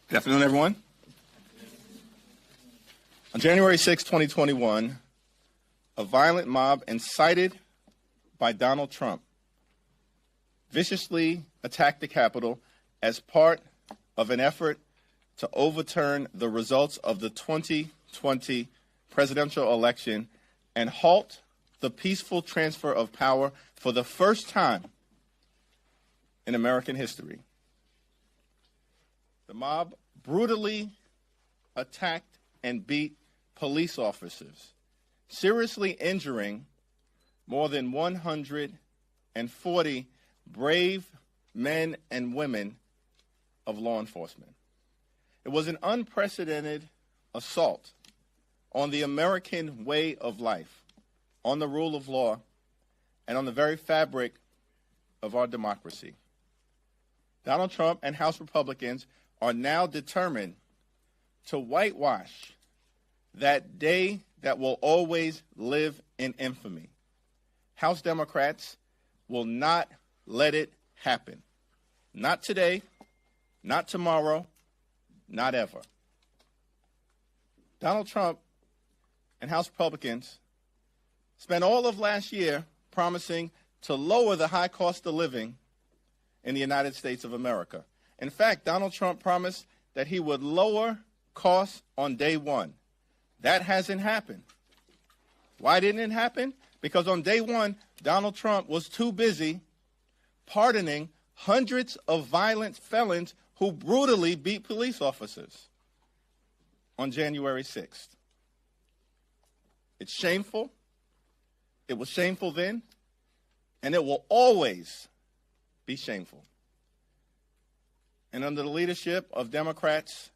Good afternoon, everyone. On January 6, 2021, a violent mob incited by Donald Trump viciously attacked the Capitol as part of an effort to overturn the results of the 2020 presidential election and halt the peaceful transfer of power for the first time in American history. The mob brutally attacked and beat police officers, seriously injuring more than 140 brave men and women of law enforcement. It was an unprecedented assault on the American way of life, on the rule of law, and on the very fabric of our democracy. Donald Trump and House Republicans are now determined to whitewash that day that will always live in infamy. House Democrats will not let it happen. Not today, not tomorrow, not ever. Donald Trump and House Republicans spent all of last year promising to lower the high cost of living in the United States of America. In fact, Donald Trump promised that he would lower costs on day one. That hasn't happened. Why didn't it happen? Because on day one, Donald Trump was too busy pardoning hundreds of violent felons who brutally beat police officers on January 6th. It's shameful. It was shameful then, and it will always be shameful. And under the leadership of Democrats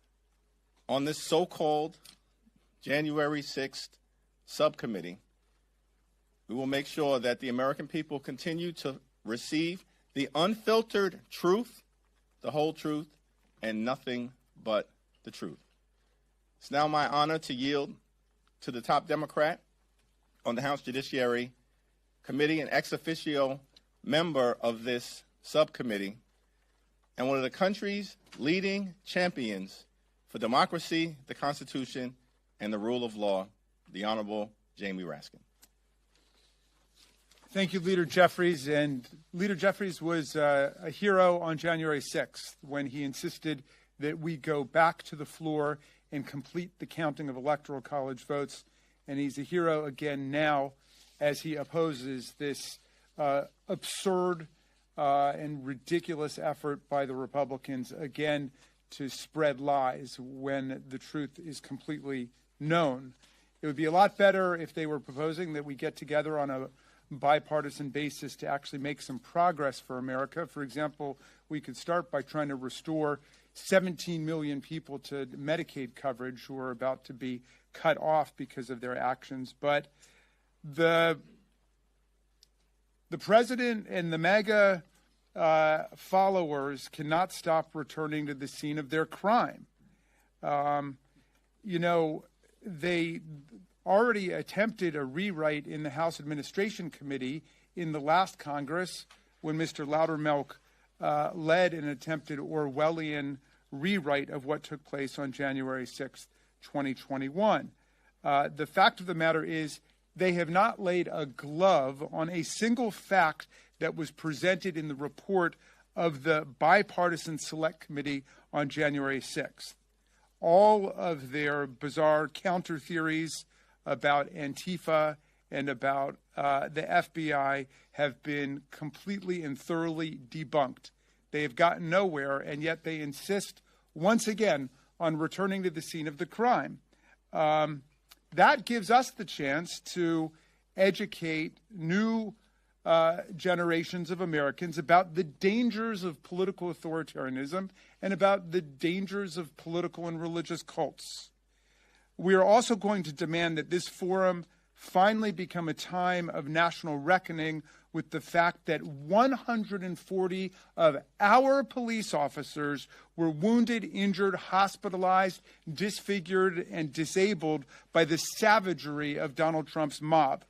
on this so-called January 6th subcommittee, we will make sure that the American people continue to receive the unfiltered truth, the whole truth, and nothing but the truth. It's now my honor to yield to the top Democrat on the House Judiciary Committee, an ex officio member of this subcommittee, and one of the country's leading champions for democracy, the Constitution, and the rule of law, the Honorable Jamie Raskin. Thank you, Leader Jeffries. And Leader Jeffries was a hero on January 6th when he insisted that we go back to the floor and complete the counting of Electoral College votes. And he's a hero again now as he opposes this absurd and ridiculous effort by the Republicans, again, to spread lies when the truth is completely known. It would be a lot better if they were proposing that we get together on a bipartisan basis to actually make some progress for America. For example, we could start by trying to restore 17 million people to Medicaid coverage who are about to be cut off because of their actions. But the president and the MAGA followers cannot stop returning to the scene of their crime. They already attempted a rewrite in the House Administration Committee in the last Congress when Mr. Loudermilk led an attempted Orwellian rewrite of what took place on January 6th, 2021. The fact of the matter is they have not laid a glove on a single fact that was presented in the report of the bipartisan select committee on January 6th. All of their bizarre counter theories about Antifa and about the FBI have been completely and thoroughly debunked. They have gotten nowhere, and yet they insist once again on returning to the scene of the crime. That gives us the chance to educate new generations of Americans about the dangers of political authoritarianism and about the dangers of political and religious cults. We are also going to demand that this forum finally become a time of national reckoning with the fact that 140 of our police officers were wounded, injured, hospitalized, disfigured, and disabled by the savagery of Donald Trump's mob.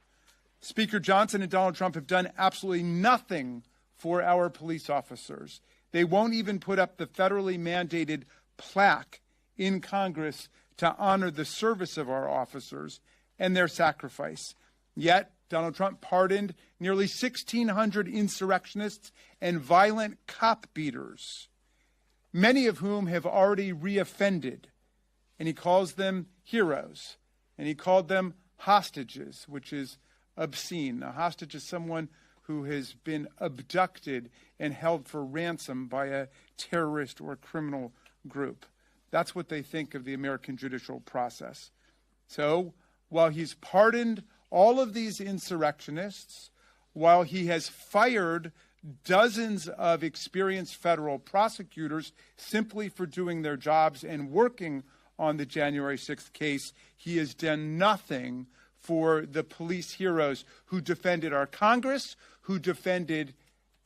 Speaker Johnson and Donald Trump have done absolutely nothing for our police officers. They won't even put up the federally mandated plaque in Congress to honor the service of our officers and their sacrifice. Yet, Donald Trump pardoned nearly 1,600 insurrectionists and violent cop beaters, many of whom have already reoffended. And he calls them heroes. And he called them hostages, which is obscene. A hostage is someone who has been abducted and held for ransom by a terrorist or criminal group. That's what they think of the American judicial process. So, while he's pardoned all of these insurrectionists, while he has fired dozens of experienced federal prosecutors simply for doing their jobs and working on the January 6th case, he has done nothing for the police heroes who defended our Congress, who defended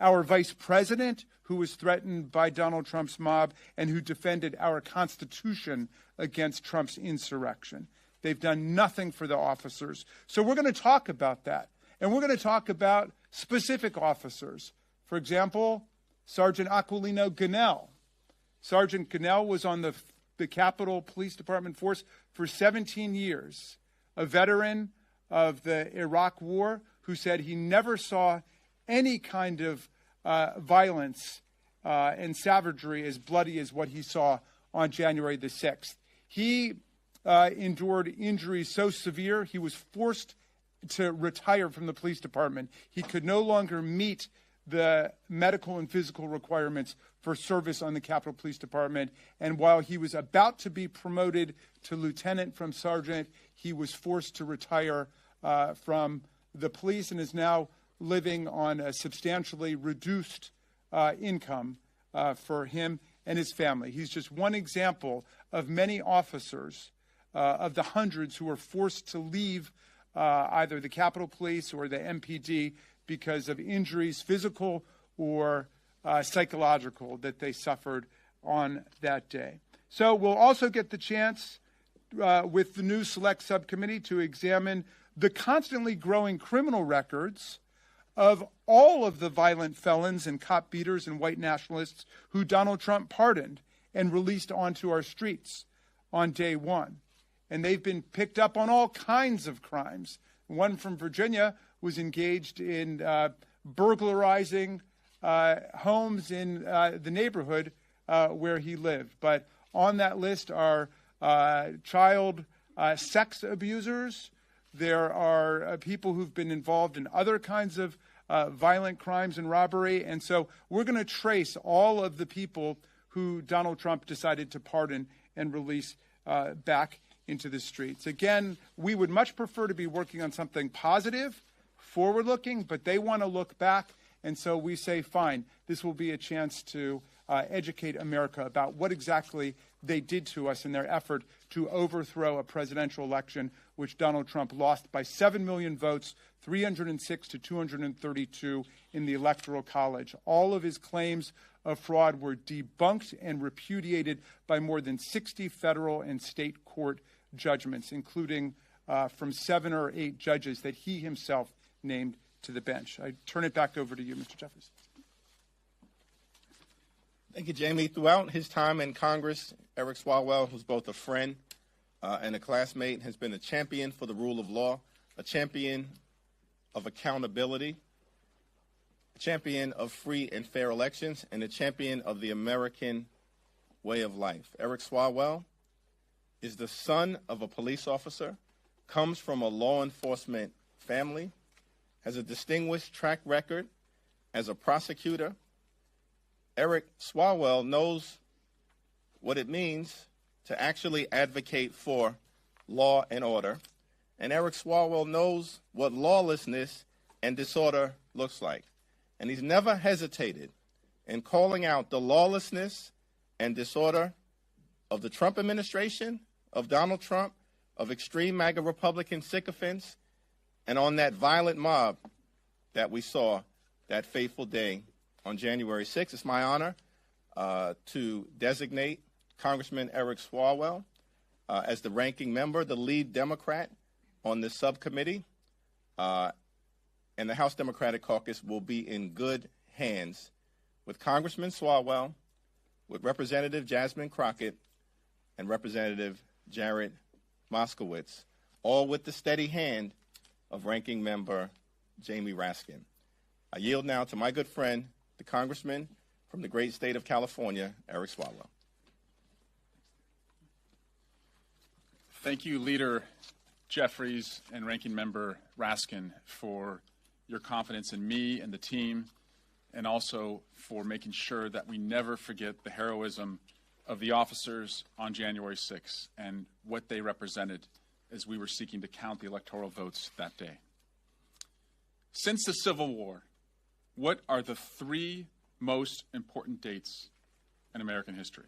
our vice president, who was threatened by Donald Trump's mob, and who defended our Constitution against Trump's insurrection. They've done nothing for the officers. So we're going to talk about that. And we're going to talk about specific officers. For example, Sergeant Aquilino Gonell. Sergeant Gonell was on the Capitol Police Department force for 17 years, a veteran of the Iraq War who said he never saw any kind of violence and savagery as bloody as what he saw on January the 6th. He endured injuries so severe he was forced to retire from the police department. He could no longer meet the medical and physical requirements for service on the Capitol Police Department. And while he was about to be promoted to lieutenant from sergeant, he was forced to retire from the police and is now living on a substantially reduced income for him and his family. He's just one example of many officers, of the hundreds who were forced to leave either the Capitol Police or the MPD because of injuries, physical or psychological, that they suffered on that day. So we'll also get the chance with the new Select Subcommittee to examine the constantly growing criminal records of all of the violent felons and cop beaters and white nationalists who Donald Trump pardoned and released onto our streets on day one. And they've been picked up on all kinds of crimes. One from Virginia was engaged in burglarizing homes in the neighborhood where he lived. But on that list are child sex abusers. There are people who've been involved in other kinds of violent crimes and robbery. And so we're going to trace all of the people who Donald Trump decided to pardon and release back into the streets. Again, we would much prefer to be working on something positive, forward-looking, but they want to look back. And so we say, fine, this will be a chance to educate America about what exactly they did to us in their effort to overthrow a presidential election, which Donald Trump lost by 7 million votes, 306 to 232 in the Electoral College. All of his claims of fraud were debunked and repudiated by more than 60 federal and state court judgments, including from 7 or 8 judges that he himself named to the bench. I turn it back over to you, Mr. Jeffries. Thank you, Jamie. Throughout his time in Congress, Eric Swalwell, who's both a friend and a classmate, has been a champion for the rule of law, a champion of accountability, a champion of free and fair elections, and a champion of the American way of life. Eric Swalwell is the son of a police officer, comes from a law enforcement family, has a distinguished track record as a prosecutor. Eric Swalwell knows what it means to actually advocate for law and order. And Eric Swalwell knows what lawlessness and disorder looks like. And he's never hesitated in calling out the lawlessness and disorder of the Trump administration, of Donald Trump, of extreme MAGA Republican sycophants, and on that violent mob that we saw that fateful day on January 6th. It's my honor to designate Congressman Eric Swalwell as the ranking member, the lead Democrat on this subcommittee. And the House Democratic Caucus will be in good hands with Congressman Swalwell, with Representative Jasmine Crockett, and Representative Jared Moskowitz, all with the steady hand of Ranking Member Jamie Raskin. I yield now to my good friend, the Congressman from the great state of California, Eric Swalwell. Thank you, Leader Jeffries and Ranking Member Raskin, for your confidence in me and the team, and also for making sure that we never forget the heroism of the officers on January 6th and what they represented as we were seeking to count the electoral votes that day. Since the Civil War, what are the three most important dates in American history?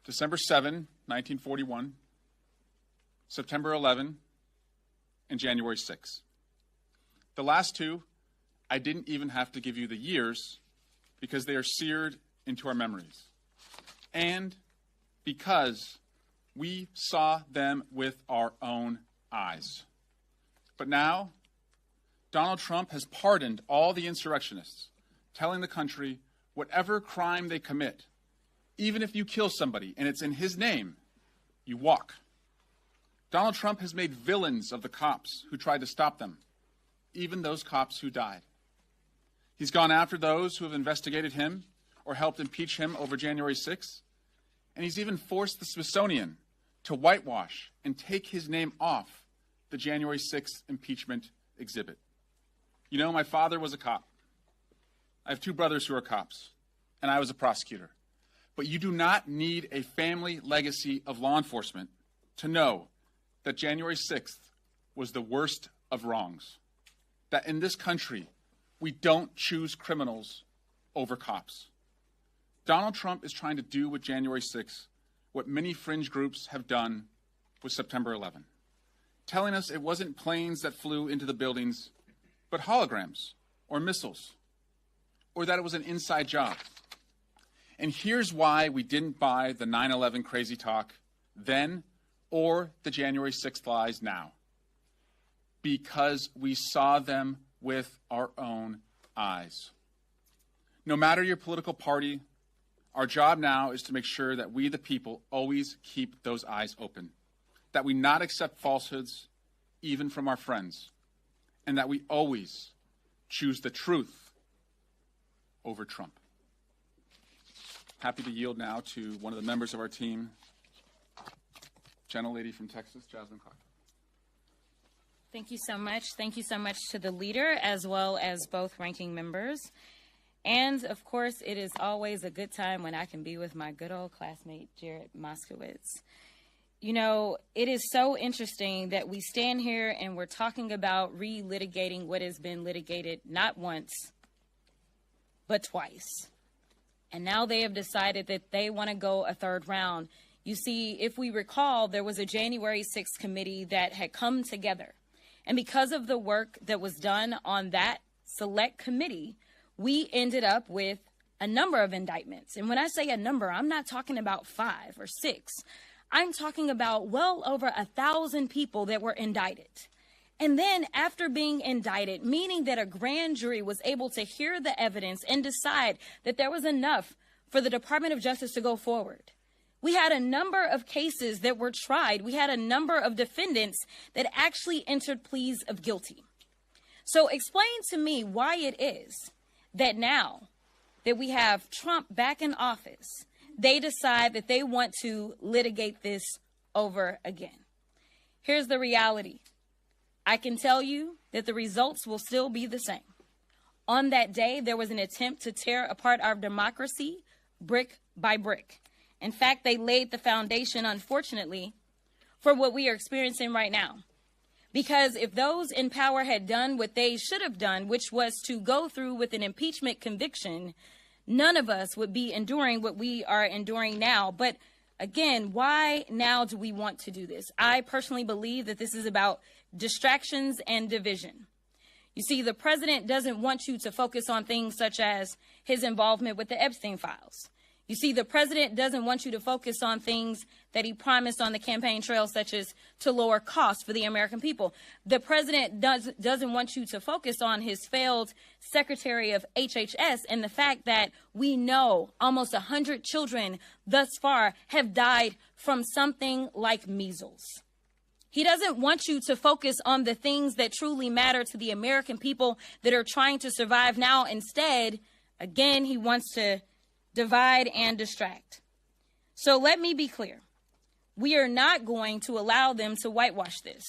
December 7, 1941, September 11, and January 6. The last two, I didn't even have to give you the years because they are seared into our memories. And because we saw them with our own eyes. But now, Donald Trump has pardoned all the insurrectionists, telling the country whatever crime they commit, even if you kill somebody and it's in his name, you walk. Donald Trump has made villains of the cops who tried to stop them, even those cops who died. He's gone after those who have investigated him or helped impeach him over January 6th, and he's even forced the Smithsonian to whitewash and take his name off the January 6th impeachment exhibit. You know, my father was a cop. I have two brothers who are cops, and I was a prosecutor. But you do not need a family legacy of law enforcement to know that January 6th was the worst of wrongs. That in this country, we don't choose criminals over cops. Donald Trump is trying to do with January 6th what many fringe groups have done with September 11, telling us it wasn't planes that flew into the buildings, but holograms or missiles, or that it was an inside job. And here's why we didn't buy the 9/11 crazy talk then or the January 6th lies now. Because we saw them with our own eyes. No matter your political party, our job now is to make sure that we, the people, always keep those eyes open, that we not accept falsehoods, even from our friends, and that we always choose the truth over Trump. Happy to yield now to one of the members of our team, gentlelady from Texas, Jasmine Clark. Thank you so much. Thank you so much to the leader as well as both ranking members. And, of course, it is always a good time when I can be with my good old classmate, Jared Moskowitz. You know, it is so interesting that we stand here and we're talking about relitigating what has been litigated not once, but twice. And now they have decided that they want to go a third round. You see, if we recall, there was a January 6th committee that had come together. And because of the work that was done on that select committee, we ended up with a number of indictments. And when I say a number, I'm not talking about 5 or 6. I'm talking about well over 1,000 people that were indicted. And then after being indicted, meaning that a grand jury was able to hear the evidence and decide that there was enough for the Department of Justice to go forward. We had a number of cases that were tried. We had a number of defendants that actually entered pleas of guilty. So explain to me why it is that now that we have Trump back in office, they decide that they want to litigate this over again. Here's the reality. I can tell you that the results will still be the same. On that day, there was an attempt to tear apart our democracy brick by brick. In fact, they laid the foundation, unfortunately, for what we are experiencing right now. Because if those in power had done what they should have done, which was to go through with an impeachment conviction, none of us would be enduring what we are enduring now. But again, why now do we want to do this? I personally believe that this is about distractions and division. You see, the president doesn't want you to focus on things such as his involvement with the Epstein files. You see, the president doesn't want you to focus on things that he promised on the campaign trail, such as to lower costs for the American people. The president doesn't want you to focus on his failed secretary of HHS and the fact that we know almost 100 children thus far have died from something like measles. He doesn't want you to focus on the things that truly matter to the American people that are trying to survive now. Instead, again, he wants to divide and distract. So let me be clear. We are not going to allow them to whitewash this.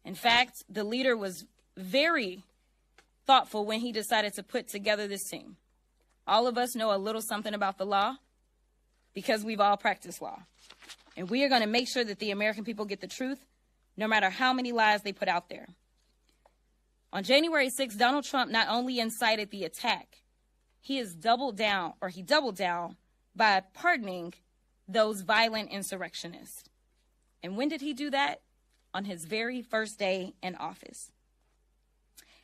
In fact, the leader was very thoughtful when he decided to put together this team. All of us know a little something about the law because we've all practiced law. And we are going to make sure that the American people get the truth, no matter how many lies they put out there. On January 6th, Donald Trump not only incited the attack, he doubled down by pardoning those violent insurrectionists. And when did he do that? On his very first day in office.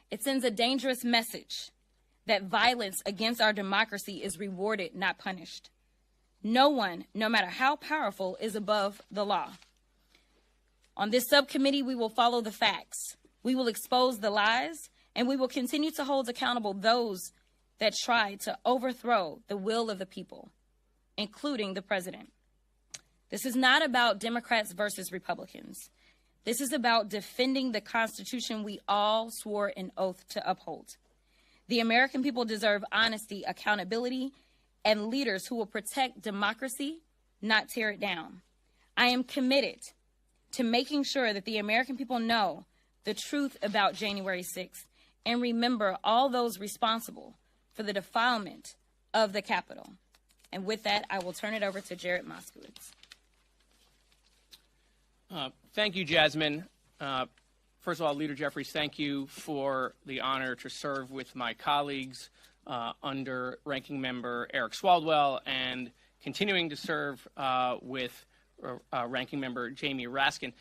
It sends a dangerous message that violence against our democracy is rewarded, not punished. No one, no matter how powerful, is above the law. On this subcommittee, we will follow the facts. We will expose the lies, and we will continue to hold accountable those that tried to overthrow the will of the people, including the president. This is not about Democrats versus Republicans. This is about defending the Constitution we all swore an oath to uphold. The American people deserve honesty, accountability, and leaders who will protect democracy, not tear it down. I am committed to making sure that the American people know the truth about January 6th and remember all those responsible for the defilement of the Capitol. And with that, I will turn it over to Jared Moskowitz. Thank you, Jasmine. First of all, Leader Jeffries, thank you for the honor to serve with my colleagues under Ranking Member Eric Swaldwell and continuing to serve with Ranking Member Jamie Raskin.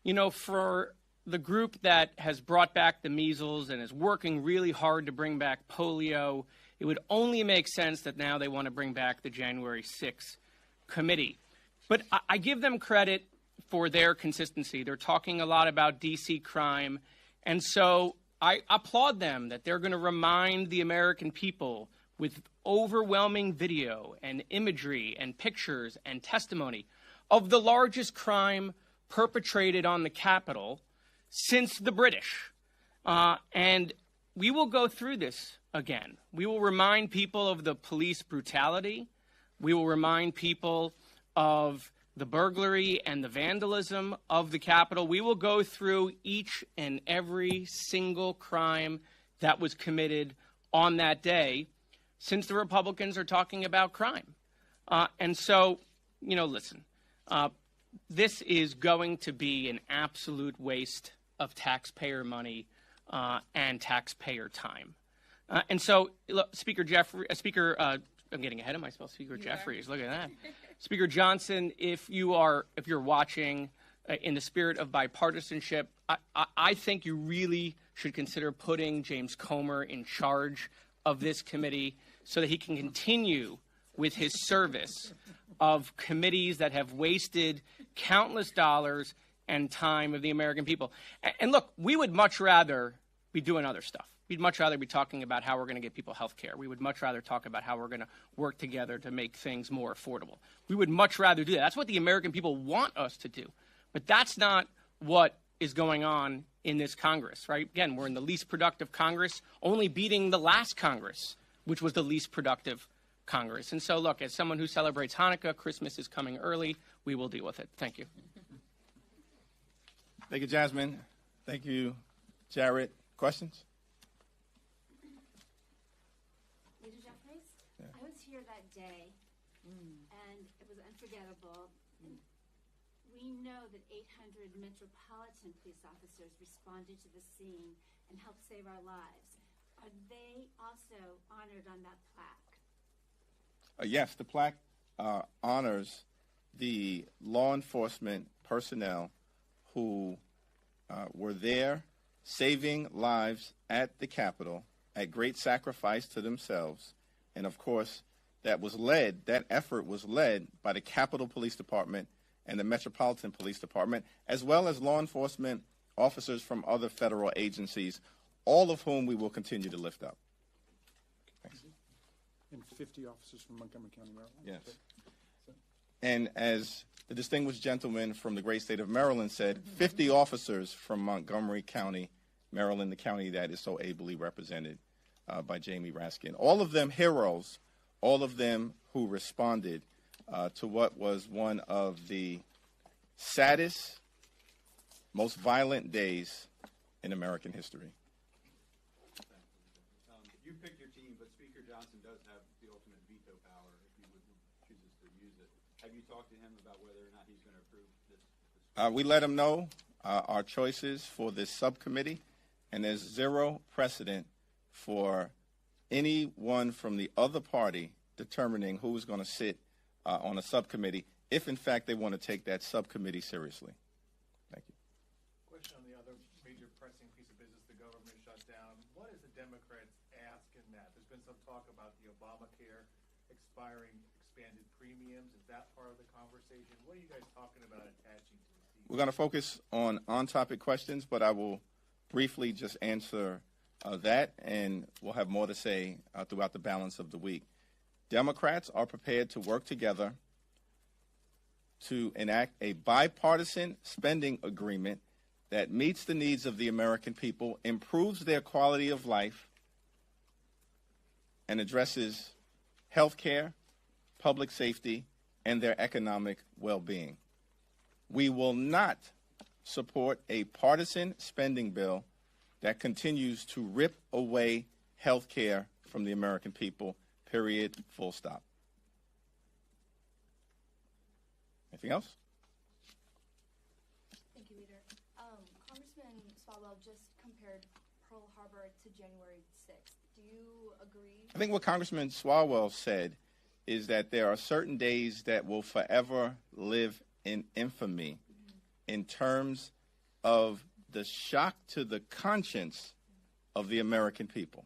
You know, for the group that has brought back the measles and is working really hard to bring back polio, it would only make sense that now they want to bring back the January 6th committee. But I give them credit for their consistency. They're talking a lot about D.C. crime, and so I applaud them that they're going to remind the American people with overwhelming video and imagery and pictures and testimony of the largest crime perpetrated on the Capitol since the British. And we will go through this again. We will remind people of the police brutality. We will remind people of the burglary and the vandalism of the Capitol. We will go through each and every single crime that was committed on that day since the Republicans are talking about crime. And so, you know, listen, this is going to be an absolute waste of taxpayer money and taxpayer time. And so, look, Speaker I'm getting ahead of myself. Speaker Jeffries, look at that. Speaker Johnson, if you're watching, in the spirit of bipartisanship, I think you really should consider putting James Comer in charge of this committee so that he can continue with his service of committees that have wasted countless dollars and time of the American people. And look, we would much rather be doing other stuff. We'd much rather be talking about how we're going to get people health care. We would much rather talk about how we're going to work together to make things more affordable. We would much rather do that. That's what the American people want us to do. But that's not what is going on in this Congress, right? Again, we're in the least productive Congress, only beating the last Congress, which was the least productive Congress. And so, look, as someone who celebrates Hanukkah, Christmas is coming early. We will deal with it. Thank you. Thank you, Jasmine. Thank you, Jared. Questions? I was here that day, and it was unforgettable. We know that 800 Metropolitan police officers responded to the scene and helped save our lives. Are they also honored on that plaque? Yes, the plaque honors the law enforcement personnel who were there saving lives at the Capitol at great sacrifice to themselves and, of course, that effort was led by the Capitol Police Department and the Metropolitan Police Department, as well as law enforcement officers from other federal agencies, all of whom we will continue to lift up. Thanks. And 50 officers from Montgomery County, Maryland. Yes. And as the distinguished gentleman from the great state of Maryland said, 50 officers from Montgomery County, Maryland, the county that is so ably represented by Jamie Raskin. All of them heroes, all of them who responded to what was one of the saddest, most violent days in American history. You picked your team, but Speaker Johnson does have the ultimate veto power if he chooses to use it. Have you talked to him about whether or not he's going to approve this? We let him know our choices for this subcommittee, and there's zero precedent for anyone from the other party determining who's going to sit on a subcommittee if, in fact, they want to take that subcommittee seriously. Thank you. Question on the other major pressing piece of business the government shut down. What is the Democrats ask in that? There's been some talk about the Obamacare expiring expanded premiums. Is that part of the conversation? What are you guys talking about attaching to the seat? We're going to focus on topic questions, but I will briefly just answer that, and we'll have more to say throughout the balance of the week. Democrats are prepared to work together to enact a bipartisan spending agreement that meets the needs of the American people, improves their quality of life, and addresses health care, public safety, and their economic well-being. We will not support a partisan spending bill that continues to rip away health care from the American people, period, full stop. Anything else? Thank you, Leader. Congressman Swalwell just compared Pearl Harbor to January 6th. Do you agree? I think what Congressman Swalwell said is that there are certain days that will forever live in infamy in terms of the shock to the conscience of the American people.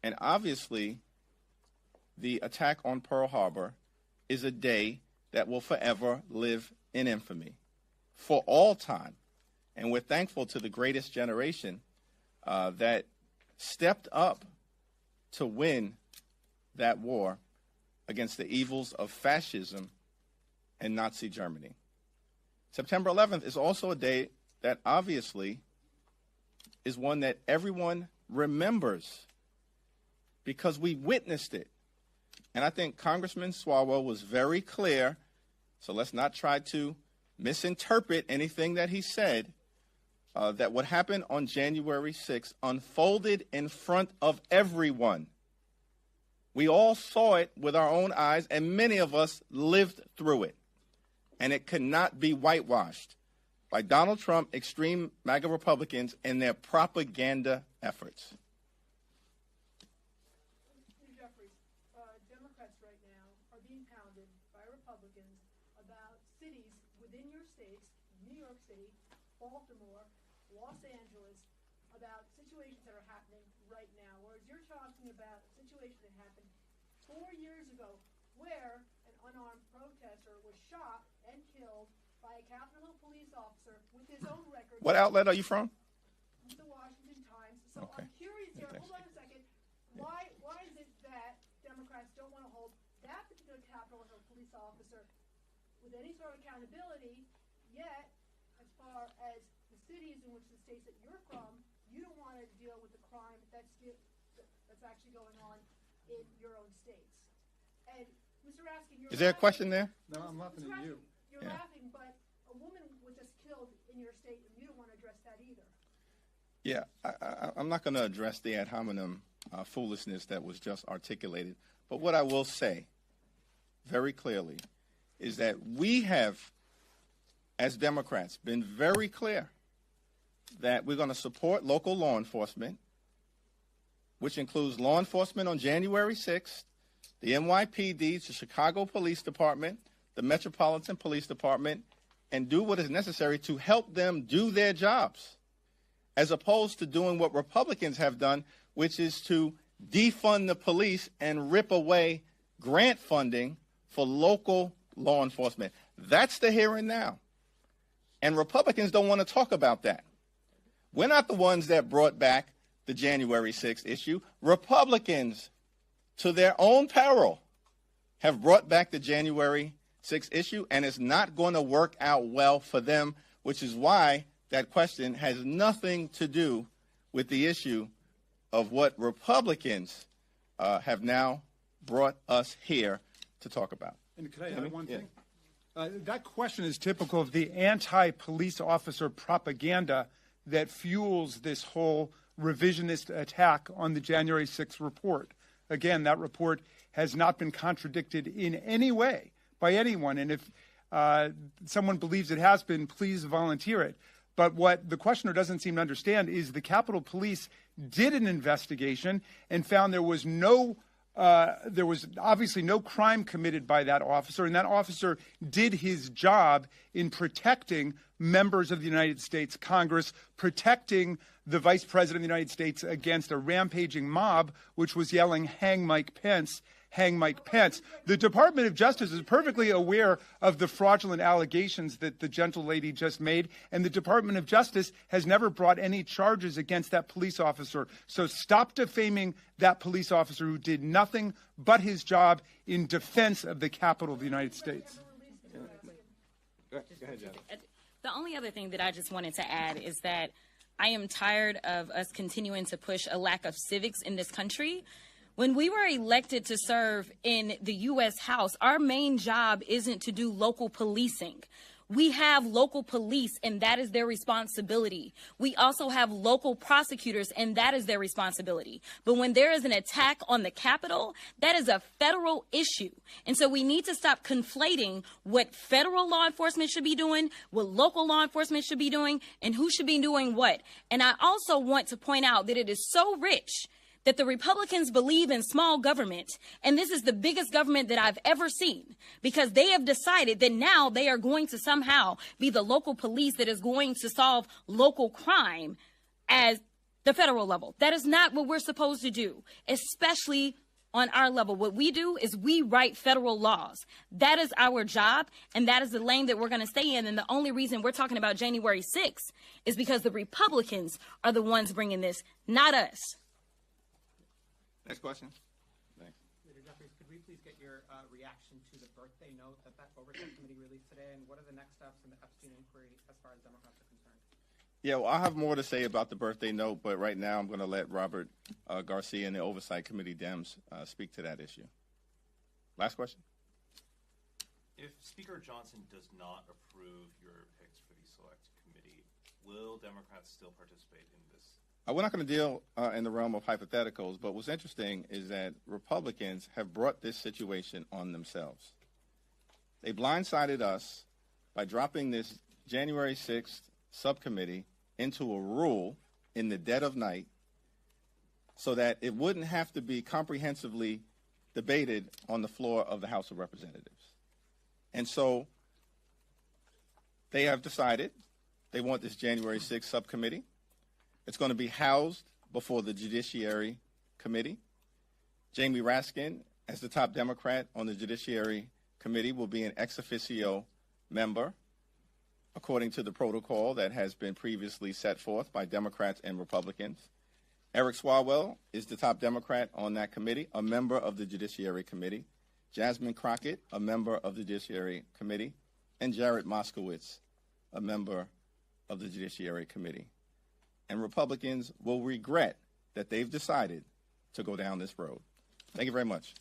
And obviously, the attack on Pearl Harbor is a day that will forever live in infamy for all time. And we're thankful to the greatest generation that stepped up to win that war against the evils of fascism and Nazi Germany. September 11th is also a day that obviously is one that everyone remembers because we witnessed it. And I think Congressman Swalwell was very clear, so let's not try to misinterpret anything that he said, that what happened on January 6th unfolded in front of everyone. We all saw it with our own eyes, and many of us lived through it. And it could not be whitewashed by Donald Trump, extreme MAGA Republicans, and their propaganda efforts. Jeffries, Democrats right now are being pounded by Republicans about cities within your states, New York City, Baltimore, Los Angeles, about situations that are happening right now, whereas you're talking about a situation that happened 4 years ago where an unarmed protester was shot and killed by a Capitol Police officer with his own record. What outlet are you from? The Washington Times. So Okay. I'm curious here, hold on a second, why is it that Democrats don't want to hold that particular Capitol Hill police officer with any sort of accountability, yet as far as the cities in which the states that you're from, you don't want to deal with the crime that's actually going on in your own states. And Mr. Raskin, you're Is there a laughing. question there? No, I'm laughing at you. You're Yeah. laughing, but a woman was just killed in your state, and you don't want to address that either. Yeah, I'm not going to address the ad hominem foolishness that was just articulated. But what I will say very clearly is that we have, as Democrats, been very clear that we're going to support local law enforcement, which includes law enforcement on January 6th, the NYPD, the Chicago Police Department, the Metropolitan Police Department, and do what is necessary to help them do their jobs, as opposed to doing what Republicans have done, which is to defund the police and rip away grant funding for local law enforcement. That's the here and now. And Republicans don't want to talk about that. We're not the ones that brought back the January 6th issue. Republicans, to their own peril, have brought back the January 6th issue, and it's not going to work out well for them, which is why that question has nothing to do with the issue of what Republicans have now brought us here to talk about. And could I add one thing? That question is typical of the anti-police officer propaganda that fuels this whole revisionist attack on the January 6th report. Again, that report has not been contradicted in any way by anyone. And if someone believes it has been, please volunteer it. But what the questioner doesn't seem to understand is the Capitol Police did an investigation and found there was obviously no crime committed by that officer, and that officer did his job in protecting members of the United States Congress, protecting the Vice President of the United States against a rampaging mob, which was yelling, "Hang Mike Pence, hang Mike Pence." The Department of Justice is perfectly aware of the fraudulent allegations that the gentle lady just made, and the Department of Justice has never brought any charges against that police officer. So stop defaming that police officer who did nothing but his job in defense of the Capitol of the United States. Go ahead, Jen. The only other thing that I just wanted to add is that I am tired of us continuing to push a lack of civics in this country. When we were elected to serve in the U.S. House, our main job isn't to do local policing. We have local police, and that is their responsibility. We also have local prosecutors, and that is their responsibility. But when there is an attack on the Capitol, that is a federal issue. And so we need to stop conflating what federal law enforcement should be doing, what local law enforcement should be doing, and who should be doing what. And I also want to point out that it is so rich that the Republicans believe in small government, and this is the biggest government that I've ever seen, because they have decided that now they are going to somehow be the local police that is going to solve local crime as the federal level. That is not what we're supposed to do, especially on our level. What we do is we write federal laws. That is our job, and that is the lane that we're going to stay in. And the only reason we're talking about January 6th is because the Republicans are the ones bringing this, not us. Next question. Thanks. Leader Jeffries, could we please get your reaction to the birthday note that Oversight Committee released today, and what are the next steps in the Epstein inquiry as far as Democrats are concerned? Yeah, well, I have more to say about the birthday note, but right now I'm going to let Robert Garcia and the Oversight Committee Dems speak to that issue. Last question. If Speaker Johnson does not approve your picks for the Select Committee, will Democrats still participate in this? We're not going to deal in the realm of hypotheticals, but what's interesting is that Republicans have brought this situation on themselves. They blindsided us by dropping this January 6th subcommittee into a rule in the dead of night so that it wouldn't have to be comprehensively debated on the floor of the House of Representatives. And so they have decided they want this January 6th subcommittee. It's going to be housed before the Judiciary Committee. Jamie Raskin, as the top Democrat on the Judiciary Committee, will be an ex officio member, according to the protocol that has been previously set forth by Democrats and Republicans. Eric Swalwell is the top Democrat on that committee, a member of the Judiciary Committee. Jasmine Crockett, a member of the Judiciary Committee. And Jared Moskowitz, a member of the Judiciary Committee. And Republicans will regret that they've decided to go down this road. Thank you very much.